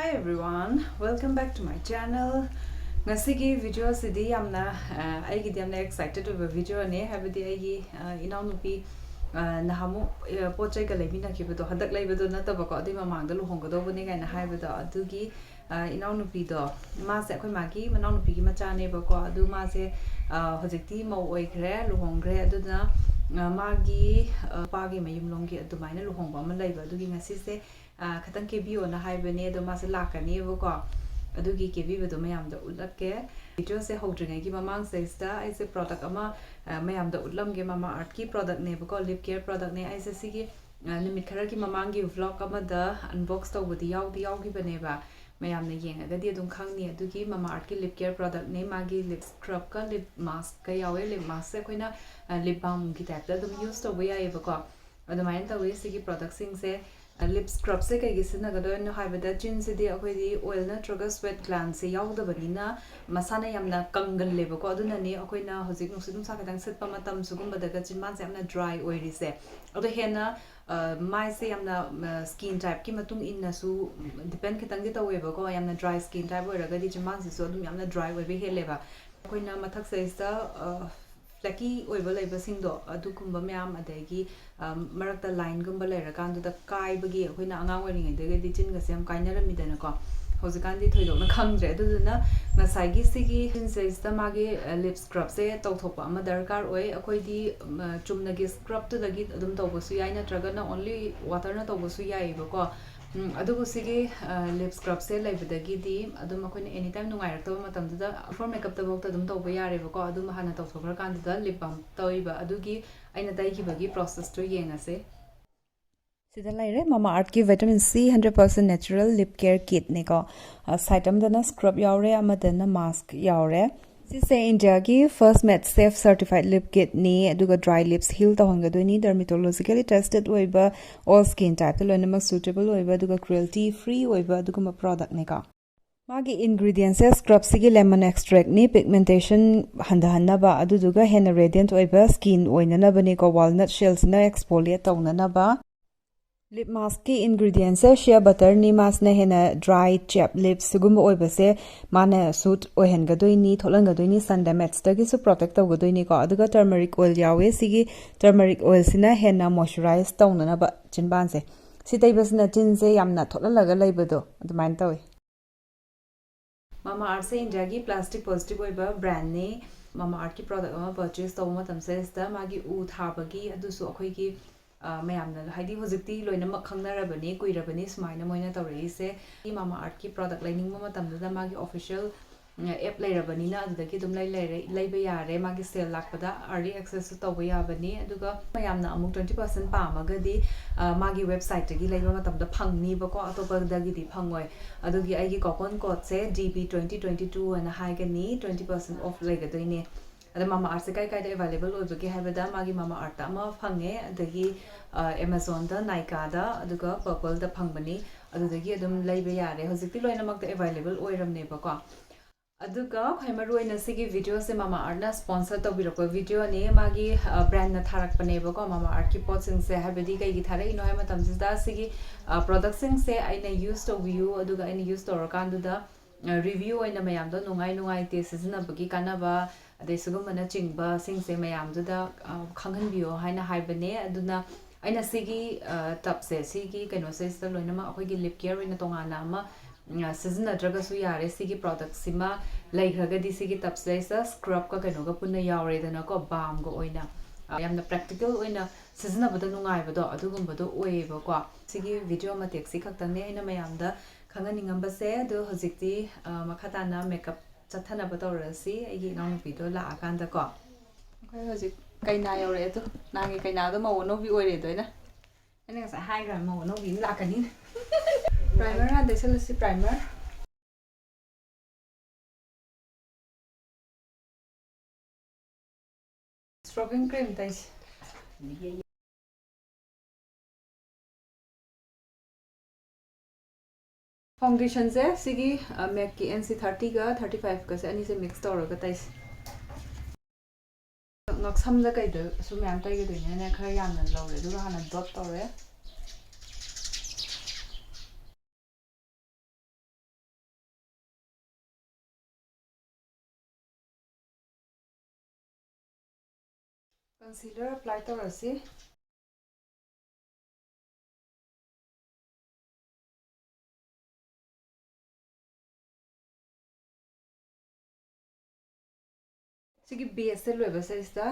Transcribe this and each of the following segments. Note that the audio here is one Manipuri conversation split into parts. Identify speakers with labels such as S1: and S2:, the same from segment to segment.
S1: Hi everyone, welcome back to my channel. Ngasigi video sidi amna aigi di amna excited over video ne habidi aigi enaonupi nahamu pochai ga lebina kibedo hadak leibedo nataba ko adi mamang da luhongba do bune ga na haibedo adugi enaonupi do ma se akhoi magi enaonupi gi macha ne ba ko adu ma se hojikti mau oikre luhongre aduna magi pagi mayumlonggi adumaina luhongba ma leiba adugi ngasi se khatang kebiba na haibane do ma se lakani ba ko adugi kebiba do mayam da ulakke video se hodringai gi mamang se sta ai se product ama mayam da utlam ge mama art ki product ne ba ko lip care product ne ai se sigi nimit khara ki mamang gi vlog ama da unbox tawbudi yaudi gi bane ba mayam ne yenga ga di adum khangni adugi mama art ki lip care product ne magi lip scrub ka lip mask ka yawe lip mask se koina lip balm ki type da dum use to ya ba ko adumain ta we sigi product sing se lip scrub se kai gisna ga do no haibada chin se di akhoi di oil na traga sweat gland se yawda banina masana yamna kangal leba ko aduna ne akhoi na hojik nusudum sa kadang set pa matam sugum badaga chin man se yamna dry oily se ado hena mai se yamna skin type ki matung inna su depend kitang di tawe ba ko yamna dry skin type oiraga di chin man se so adum yamna dry oil be heleba akhoi na mathak se sta flaky oiba leiba singdo adugumba myam adagi marakta line gumba leirakan da kai bagi akoina angang oiringai da di chin ga sem kainaramidana ko hojikan di thoidokna khangdre aduduna ngasai gi sigi says da magi lip scrub se tawthokpa ama darkar oi akoi di chumna gi scrub to dagi adum tawbasu yai na traga na only water na tawbasu yai ba ko adugu sigi lip scrub se leibadagi di adum akoina anytime nungai rakta matamda for makeup ta bokta adum tawba yare ba ko adum hana tawthokra kan da lip balm tawiba adugi aina dai ki bagi process to yengase sida laire mama art ki vitamin C 100% natural lip care kit ne ko site am dana scrub yaure amadana mask yaure sise India ki first met safe certified lip kit ni aduga dry lips heal ta honga do ni dermatologically tested oiba all skin type lo na suitable oiba aduga cruelty free oiba aduga ma product ne ka magi ingredients scrub sigi lemon extract ni pigmentation handa hanna ba aduga hena radiant oiba skin oina na bani ko walnut shells na exfoliate tawna na ba lip mask ki ingredients shea butter ni mas na hena dry chapped lips sugum oiba se mana suit ohen ga doini tholan ga doini sun damage ta gi su protect ga doini ko aduga turmeric oil yawe sigi turmeric oil sina hena moisturize tawna na ba chinban se si tai basna chin se yamna tholan ga leibado adumain tawi mama art se india gi plastic positive oiba brand ne mama art ki product ama purchase taw matam se sta magi u thabagi adusu akhoi gi mayamna haidi hojikti loina mak khangnarabani kuirabani sumaina moina tawreise mama art ki product lining ma matamda magi official app lairabani na adudagi dum leiba yare magi sale lakpada early access tawba yabani aduga mayamna amuk 20% pamagadi magi website tagi leiba matamda phangni bako atopa dagi di phangoi adugi aigi coupon code se db2022 ana haigani 20% off leigadoine ada mama art se kai da available oibagi haibada magi mama art ta ma phange adagi Amazon da Nykaa da aduga Purple da phangbani adudagi adum leiba yare hojikti loina mak da available oiramne ba ko aduga khaimaru oina sigi video se mama art na sponsor tawbirako video ne magi brand na tharak pane ba ko mama art ki pot sing se habedi kai gi thare ino hama tam da sigi product sing se aina use to view aduga aina use to rakan da review oina mayam da nungai te season bagi kanaba adai sugumana chingba sing se mayam da khanghan bio haina haibane aduna aina sigi tap se sigi kaino se sta loina ma akhoi gi lip care oina tongana ma season adraga su yare sigi product sima laikhraga di sigi tap se sa scrub ka kaino ga punna yawre dana ko balm go oina yamna practical oina season abada nungai bado adugum bado oeba ko sigi video ma tek si khakta ne aina mayam da khanganingamba se do hojikti makhata na makeup chathana batawrasi aigi naonupi do la akanda ko khoi hojik kaina yawre to nangi kaina do mo no bi oire doina ene sa high gram mo no bi la kani primer ha deselasi primer strobing cream tais foundation se sigi MAC ki NC30 ga 35 ka se ani se mix tawraga tais ngaksamda kai do sumyam tai ga doine ne khara yamna lawre du hana dot tawre concealer apply tawrasi sigi base se loiba se ista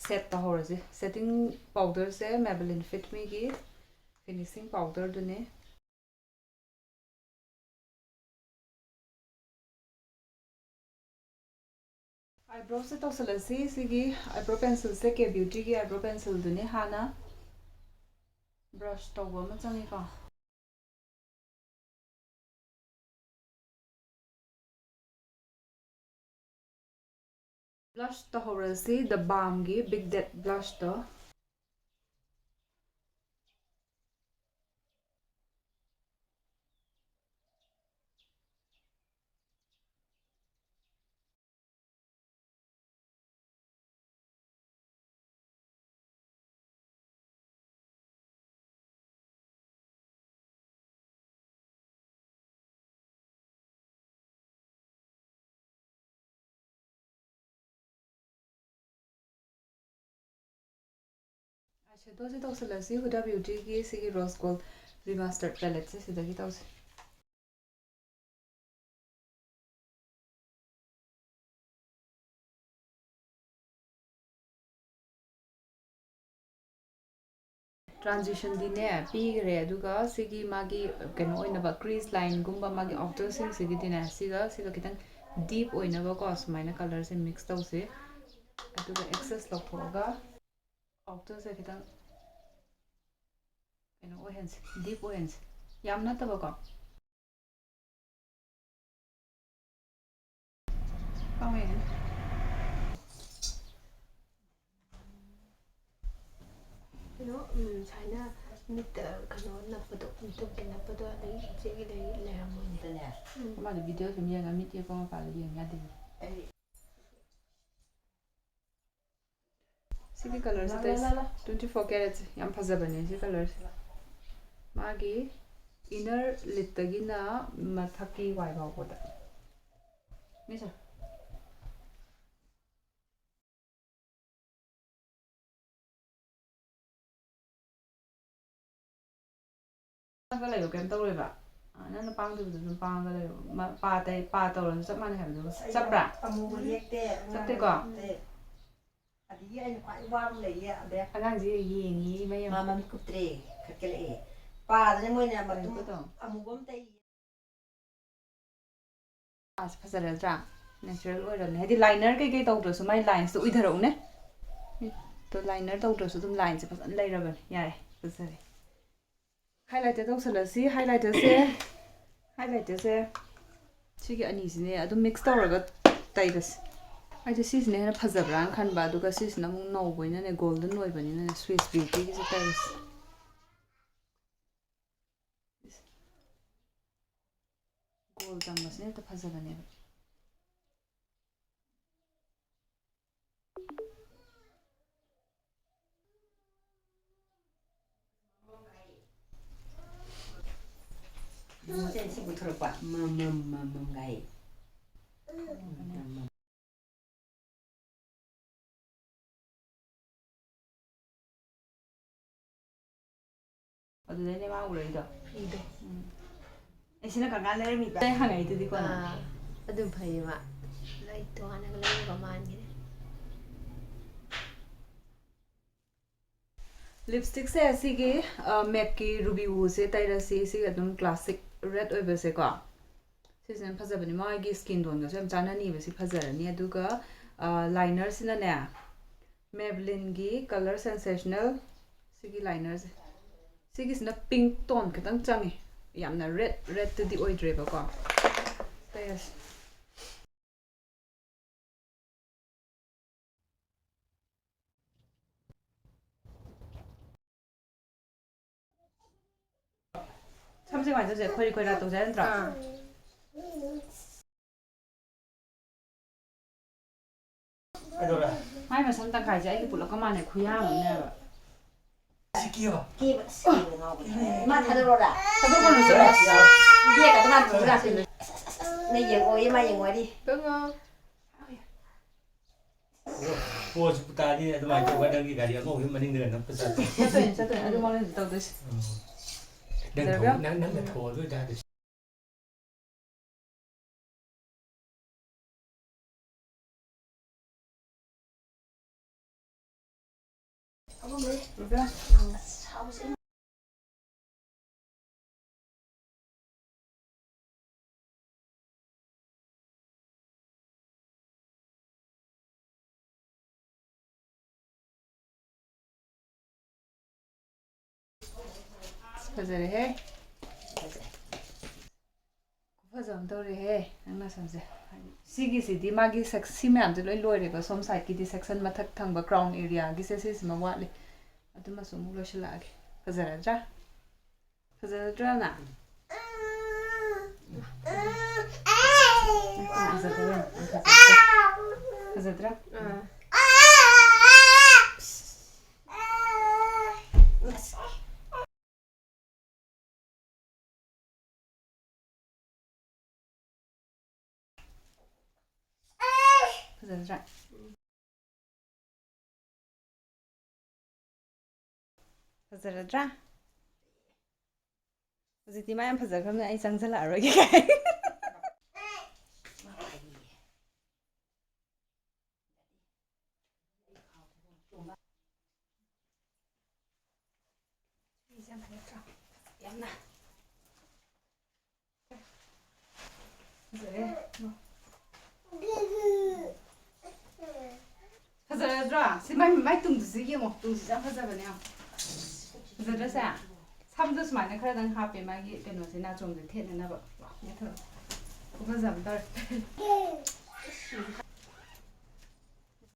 S1: set ta horasi setting powder se Maybelline Fit Me gi finishing powder dune eyebrow se tawsalasi sigi eyebrow pencil se K Beauty gi eyebrow pencil dune hana brush tawba ma changi ka blush ta horasi the balm gi big dead blush to eyeshadow se tawsalasi Huda Beauty gi sigi rose gold remastered palette se sidagi tawse transition dine pigre aduga sigi magi keno oina ba crease line gumba magi outer sing sigi dine siga kitang deep oina ba ko smaina color se mix tawse aduga excess lokhoga outer se kitang keno orange deep orange yamna taba ko paweng
S2: China mit kano napado untuk napado ada jadi dari lehamun.
S1: ma de video sim yang amit ye ko ma pa yang ya de sigi color se 24 carats yam phajabane si color magi inner lid tagina mathaki wai ba ko da misa ga layo kem taw ba nana pang du du pang ga layo pa taw ran chap man ha du chapra
S3: amu yekte
S1: chapte ko
S3: adi ai kwai wam le ya be
S1: angang ji yengi mai
S3: mama mi kutre khakele pa de mo nya ma tu amu bom tai
S1: as phasara tra natural oil ne hadi liner kai taw do su mai lines to idhar ne to liner taw do su dum line se phasan lai ra ban yare phasare highlighter tawsalasi highlighter se sigi ani sine adum mix tawraga taibas aide sisne hena phajabran khanba aduga sisna mung no boina ne golden oibani ne Swiss Beauty gi se taibas gold tangmas ne ta phajabane
S3: mo sen si buthro pa mam gai
S1: adu ne ma ulai da
S2: Ido.
S1: esina ka ga le mi ba hangai tu di ko
S2: Adum phai ma. Lai to ana lai ba man ni.
S1: lipstick se asigi MAC ki ruby woo se tairasi si adum classic red oiba se ko sisen phajabani ma gi skin tone ga sem chanani ba si phajarani aduga liner sina ne Maybelline gi color sensational sigi liner se sigi sina pink tone katang changi yamna red to the oidre ba ko tayas 삼색 완전 제 거리 또 잘한다.
S3: adora
S1: Hai mà xong ta khai cho anh phụ là có mà này khuya mà nè.
S3: sikio ki no ma thadora
S1: Sao có con rồi?
S3: dia ka tan tu la ne ye o ye ma ye ngori
S2: Vâng.
S4: ꯄꯣꯠꯁꯨ ꯇꯥꯅꯤ ꯑꯗꯨꯃꯥꯏꯅ ꯇꯧꯕ ꯅꯪꯒꯤ ꯒꯥꯔꯤ ꯑꯉꯧꯕꯒꯤ ꯃꯅꯤꯡꯗ ꯅꯞꯄ ꯆꯠꯇꯣ
S1: ꯆꯠꯇꯣꯏꯅꯦ ꯑꯗꯨ ꯃꯥꯡꯂꯦꯟ ꯇꯧꯗꯣꯏꯁꯦ
S4: ꯅꯪꯅ ꯊꯣꯛꯑ ꯑꯗꯨ ꯑꯣꯏꯇꯥꯔꯗꯤ
S1: ꯐꯖꯔꯦꯍꯦ ꯐꯖꯕ ꯇꯧꯔꯦꯍꯦ ꯅꯪꯅ ꯁꯝꯁꯦ ꯁꯤꯒꯤꯁꯤꯗꯤ ꯃꯥꯒꯤ ꯁꯤ ꯃꯌꯥꯝꯁꯦ ꯂꯣꯏ ꯂꯣꯏꯔꯦꯕ ꯁꯣꯝ ꯁꯥꯏꯗꯀꯤꯗꯤ ꯁꯦꯛꯁꯟ ꯃꯊꯛ ꯊꯪꯕ ꯀ꯭ꯔꯥꯎꯟ ꯑꯦꯔꯤꯌꯥꯒꯤꯁꯦ ꯁꯤꯁꯤꯃ ꯋꯥꯠꯂꯤ ꯑꯗꯨꯃꯁꯨ ꯑꯃꯨꯛ ꯂꯣꯏꯁꯤꯜꯂꯛꯑꯒꯦ ꯐꯖꯔꯗ꯭ꯔꯥ ꯐꯖꯔꯗ꯭ꯔꯥꯅ ꯐꯖꯗ꯭ꯔꯥ فزرع فزرꯗ꯭ꯔꯥ ꯍꯧꯖꯤꯛꯇꯤ ꯃꯥ ꯌꯥꯝ ꯐꯖꯈ꯭ꯔꯕꯅꯦ ꯑꯩ ꯆꯪꯁꯤꯜꯂꯛꯑꯔꯣꯏꯒꯦ ꯀꯥꯏ ꯌꯥꯝꯅ ꯐꯖꯔꯗ꯭ꯔꯥ ꯁꯤ ꯃꯥꯏ ꯇꯨꯡꯗꯨꯁꯨ ꯌꯦꯡꯉꯣ ꯇꯨꯡꯁꯤꯁꯨ ꯌꯥꯝ ꯐꯖꯕꯅꯦ ꯌꯥꯝ ꯐꯖꯗ꯭ꯔꯁꯦ ꯁꯝꯗꯨ ꯁꯨꯃꯥꯏꯅ ꯈꯔꯗꯪ ꯍꯥꯞꯄꯦ ꯃꯥꯒꯤ ꯀꯩꯅꯣꯁꯦ ꯅꯥꯆꯣꯝꯁꯦ ꯊꯦꯠꯅꯅꯕ ꯐꯖꯕ ꯇꯧꯔꯦ